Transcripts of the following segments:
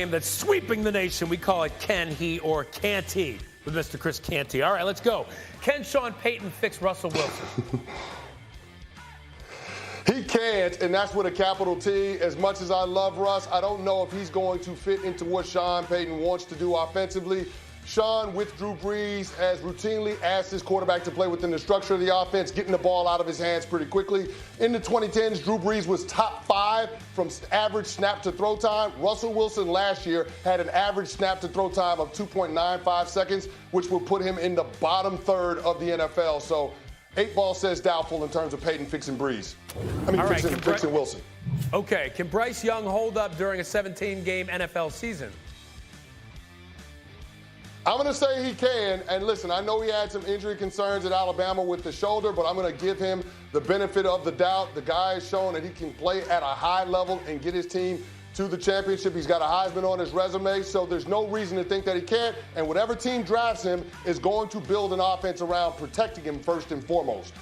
game that's sweeping the nation. We call it Can He or Can't He with Mr. Chris Canty. All right, let's go. Can Sean Payton fix Russell Wilson? He can't, and that's with a capital T. As much as I love Russ, I don't know if he's going to fit into what Sean Payton wants to do offensively. Sean, with Drew Brees, has routinely asked his quarterback to play within the structure of the offense, getting the ball out of his hands pretty quickly. In the 2010s, Drew Brees was top 5 from average snap to throw time. Russell Wilson last year had an average snap to throw time of 2.95 seconds, which will put him in the bottom third of the NFL. So 8-ball says doubtful in terms of Payton fixing Brees. Fixing Wilson. Okay, can Bryce Young hold up during a 17-game NFL season? I'm going to say he can. And listen, I know he had some injury concerns at Alabama with the shoulder, but I'm going to give him the benefit of the doubt. The guy has shown that he can play at a high level and get his team to the championship. He's got a Heisman on his resume, so there's no reason to think that he can't. And whatever team drafts him is going to build an offense around protecting him first and foremost.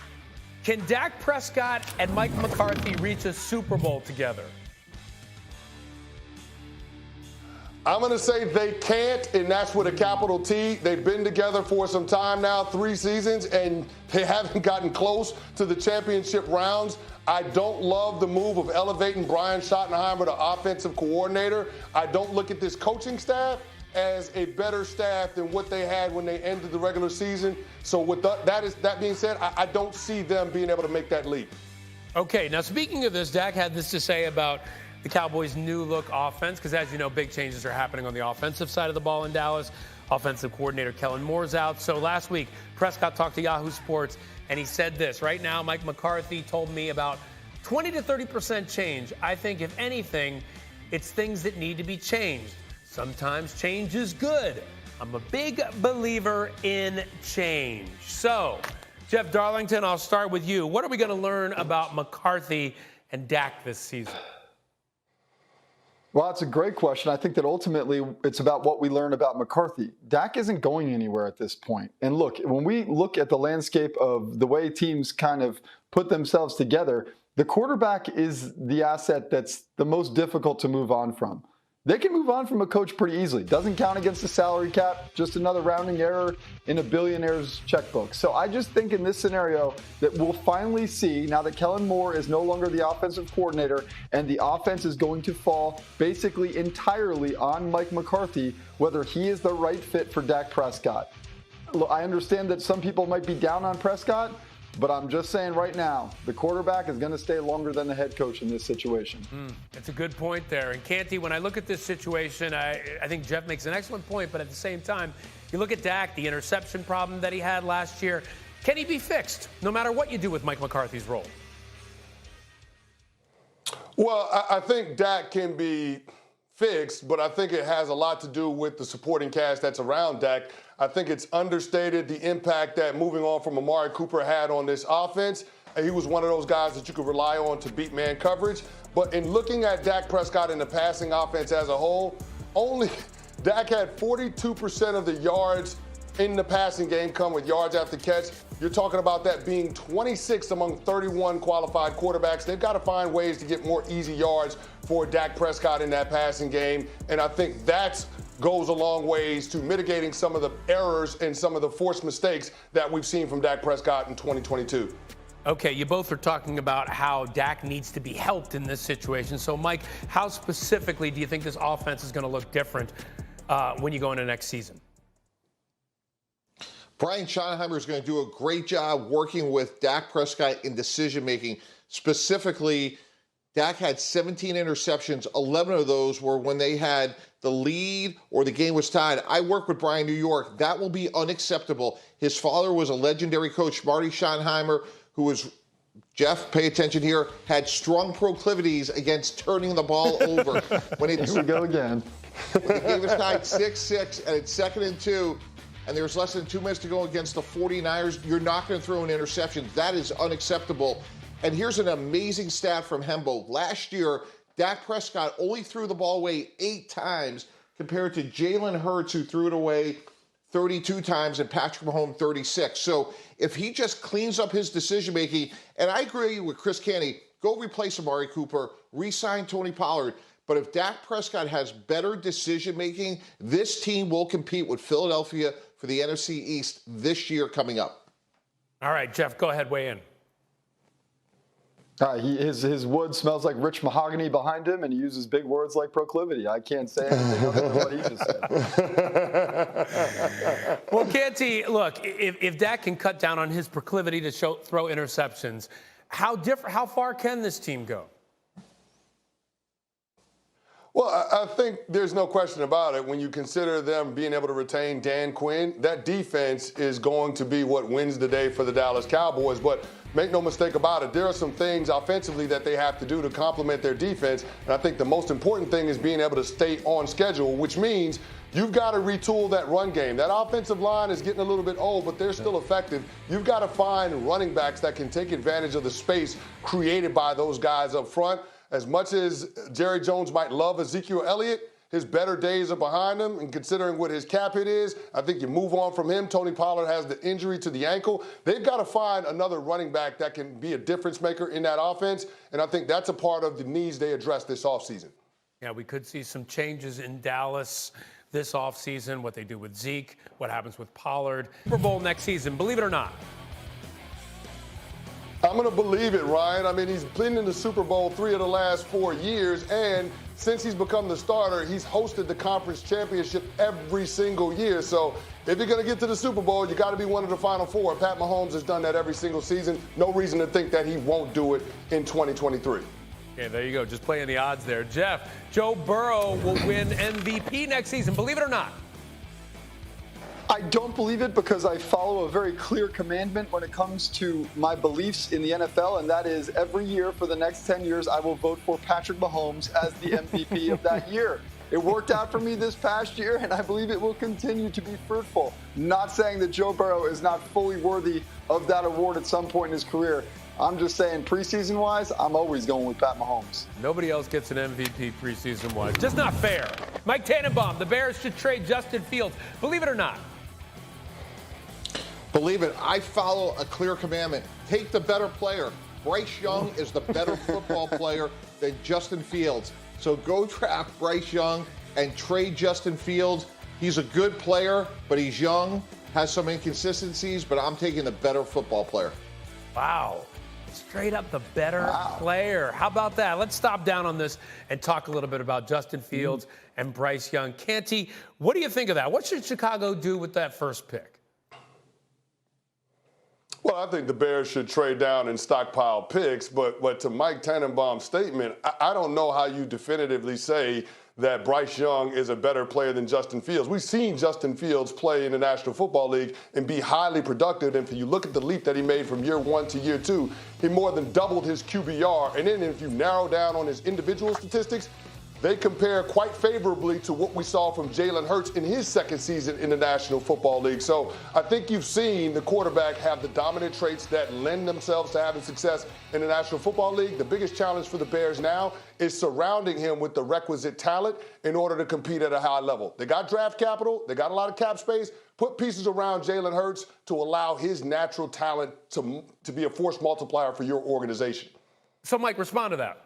Can Dak Prescott and Mike McCarthy reach a Super Bowl together? I'm going to say they can't, and that's with a capital T. They've been together for some time now, 3 seasons, and they haven't gotten close to the championship rounds. I don't love the move of elevating Brian Schottenheimer to offensive coordinator. I don't look at this coaching staff as a better staff than what they had when they ended the regular season. So with that being said, I don't see them being able to make that leap. Okay, now speaking of this, Dak had this to say about the Cowboys' new look offense, because as you know, big changes are happening on the offensive side of the ball in Dallas. Offensive coordinator Kellen Moore's out. So last week, Prescott talked to Yahoo Sports, and he said this. Right now, Mike McCarthy told me about 20 to 30% change. I think, if anything, it's things that need to be changed. Sometimes change is good. I'm a big believer in change. So, Jeff Darlington, I'll start with you. What are we going to learn about McCarthy and Dak this season? Well, that's a great question. I think that ultimately it's about what we learn about McCarthy. Dak isn't going anywhere at this point. And look, when we look at the landscape of the way teams kind of put themselves together, the quarterback is the asset that's the most difficult to move on from. They can move on from a coach pretty easily. Doesn't count against the salary cap, just another rounding error in a billionaire's checkbook. So I just think in this scenario that we'll finally see, now that Kellen Moore is no longer the offensive coordinator and the offense is going to fall basically entirely on Mike McCarthy, whether he is the right fit for Dak Prescott. Look, I understand that some people might be down on Prescott, but I'm just saying right now, the quarterback is going to stay longer than the head coach in this situation. That's a good point there. And Canty, when I look at this situation, I think Jeff makes an excellent point, but at the same time, you look at Dak, the interception problem that he had last year, can he be fixed no matter what you do with Mike McCarthy's role? Well, I think Dak can be fixed, but I think it has a lot to do with the supporting cast that's around Dak. I think it's understated the impact that moving on from Amari Cooper had on this offense. He was one of those guys that you could rely on to beat man coverage. But in looking at Dak Prescott in the passing offense as a whole, Dak had 42% of the yards in the passing game come with yards after catch. You're talking about that being 26 among 31 qualified quarterbacks. They've got to find ways to get more easy yards for Dak Prescott in that passing game. And I think that goes a long ways to mitigating some of the errors and some of the forced mistakes that we've seen from Dak Prescott in 2022. Okay, you both are talking about how Dak needs to be helped in this situation. So, Mike, how specifically do you think this offense is going to look different when you go into next season? Brian Schottenheimer is going to do a great job working with Dak Prescott in decision-making. Specifically, Dak had 17 interceptions. 11 of those were when they had the lead or the game was tied. I work with Brian New York. That will be unacceptable. His father was a legendary coach, Marty Schottenheimer, who was, Jeff, pay attention here, had strong proclivities against turning the ball over. Here we go again. When the game was tied 6-6 and it's 2nd and 2, and there's less than 2 minutes to go against the 49ers, you're not going to throw an interception. That is unacceptable. And here's an amazing stat from Hembo. Last year, Dak Prescott only threw the ball away 8 times compared to Jalen Hurts, who threw it away 32 times, and Patrick Mahomes 36. So if he just cleans up his decision-making, and I agree with Chris Canty, go replace Amari Cooper, re-sign Tony Pollard, But if Dak Prescott has better decision-making, this team will compete with Philadelphia for the NFC East this year coming up. All right, Jeff, go ahead, weigh in. His wood smells like rich mahogany behind him, and he uses big words like proclivity. I can't say anything other than what he just said. Well, Canty, look, if Dak can cut down on his proclivity to throw interceptions, how far can this team go? Well, I think there's no question about it. When you consider them being able to retain Dan Quinn, that defense is going to be what wins the day for the Dallas Cowboys. But make no mistake about it, there are some things offensively that they have to do to complement their defense. And I think the most important thing is being able to stay on schedule, which means you've got to retool that run game. That offensive line is getting a little bit old, but they're still effective. You've got to find running backs that can take advantage of the space created by those guys up front. As much as Jerry Jones might love Ezekiel Elliott, his better days are behind him. And considering what his cap hit is, I think you move on from him. Tony Pollard has the injury to the ankle. They've got to find another running back that can be a difference maker in that offense. And I think that's a part of the needs they address this offseason. Yeah, we could see some changes in Dallas this offseason, what they do with Zeke, what happens with Pollard. Super Bowl next season, believe it or not. I'm going to believe it, Ryan. I mean, he's been in the Super Bowl 3 of the last 4 years, and since he's become the starter, he's hosted the conference championship every single year. So if you're going to get to the Super Bowl, you got to be one of the Final Four. Pat Mahomes has done that every single season. No reason to think that he won't do it in 2023. Yeah, there you go. Just playing the odds there. Jeff, Joe Burrow will win MVP next season, believe it or not. I don't believe it because I follow a very clear commandment when it comes to my beliefs in the NFL, and that is every year for the next 10 years, I will vote for Patrick Mahomes as the MVP of that year. It worked out for me this past year, and I believe it will continue to be fruitful. Not saying that Joe Burrow is not fully worthy of that award at some point in his career. I'm just saying preseason-wise, I'm always going with Pat Mahomes. Nobody else gets an MVP preseason-wise. Just not fair. Mike Tannenbaum, the Bears should trade Justin Fields. Believe it or not. Believe it, I follow a clear commandment. Take the better player. Bryce Young is the better football player than Justin Fields. So go draft Bryce Young and trade Justin Fields. He's a good player, but he's young, has some inconsistencies, but I'm taking the better football player. Wow. Straight up the better player. How about that? Let's stop down on this and talk a little bit about Justin Fields and Bryce Young. Canty, what do you think of that? What should Chicago do with that first pick? Well, I think the Bears should trade down and stockpile picks, but to Mike Tannenbaum's statement, I don't know how you definitively say that Bryce Young is a better player than Justin Fields. We've seen Justin Fields play in the National Football League and be highly productive. And if you look at the leap that he made from year 1 to year 2, he more than doubled his QBR. And then if you narrow down on his individual statistics, they compare quite favorably to what we saw from Jalen Hurts in his second season in the National Football League. So I think you've seen the quarterback have the dominant traits that lend themselves to having success in the National Football League. The biggest challenge for the Bears now is surrounding him with the requisite talent in order to compete at a high level. They got draft capital. They got a lot of cap space. Put pieces around Jalen Hurts to allow his natural talent to be a force multiplier for your organization. So, Mike, respond to that.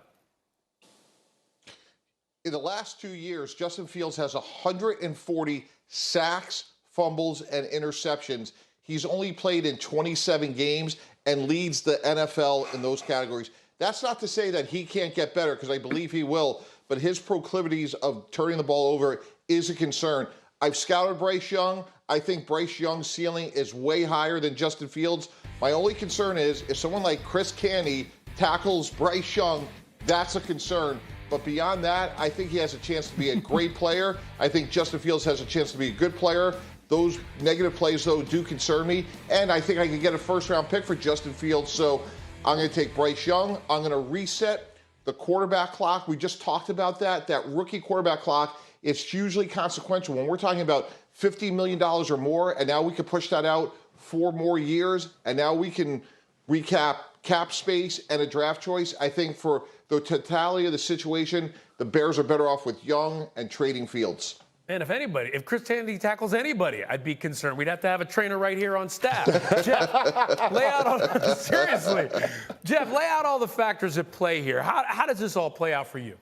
In the last 2 years, Justin Fields has 140 sacks, fumbles, and interceptions. He's only played in 27 games and leads the NFL in those categories. That's not to say that he can't get better, because I believe he will, but his proclivities of turning the ball over is a concern. I've scouted Bryce Young. I think Bryce Young's ceiling is way higher than Justin Fields. My only concern is if someone like Chris Canty tackles Bryce Young, that's a concern. But beyond that, I think he has a chance to be a great player. I think Justin Fields has a chance to be a good player. Those negative plays, though, do concern me. And I think I can get a first-round pick for Justin Fields. So I'm going to take Bryce Young. I'm going to reset the quarterback clock. We just talked about that. That rookie quarterback clock, it's hugely consequential. When we're talking about $50 million or more, and now we can push that out 4 more years, and now we can recap cap space and a draft choice. I think for the totality of the situation, the Bears are better off with Young and trading Fields. Man, if Chris Canty tackles anybody, I'd be concerned. We'd have to have a trainer right here on staff. Jeff, Jeff, lay out all the factors at play here. How does this all play out for you?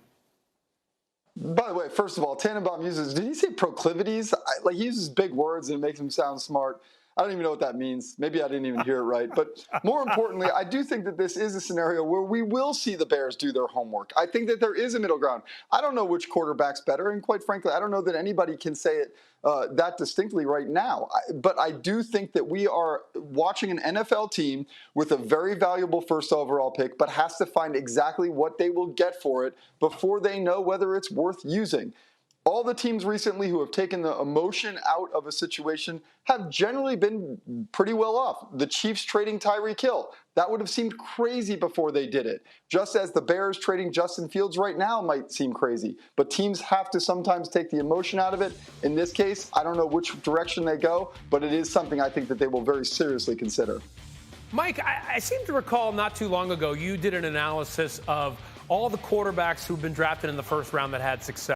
By the way, first of all, Tannenbaum did he say proclivities? He uses big words and it makes him sound smart. I don't even know what that means. Maybe I didn't even hear it right. But more importantly, I do think that this is a scenario where we will see the Bears do their homework. I think that there is a middle ground. I don't know which quarterback's better. And quite frankly, I don't know that anybody can say it that distinctly right now. But I do think that we are watching an NFL team with a very valuable first overall pick, but has to find exactly what they will get for it before they know whether it's worth using. All the teams recently who have taken the emotion out of a situation have generally been pretty well off. The Chiefs trading Tyreek Hill, that would have seemed crazy before they did it. Just as the Bears trading Justin Fields right now might seem crazy. But teams have to sometimes take the emotion out of it. In this case, I don't know which direction they go, but it is something I think that they will very seriously consider. Mike, I seem to recall not too long ago you did an analysis of all the quarterbacks who've been drafted in the first round that had success.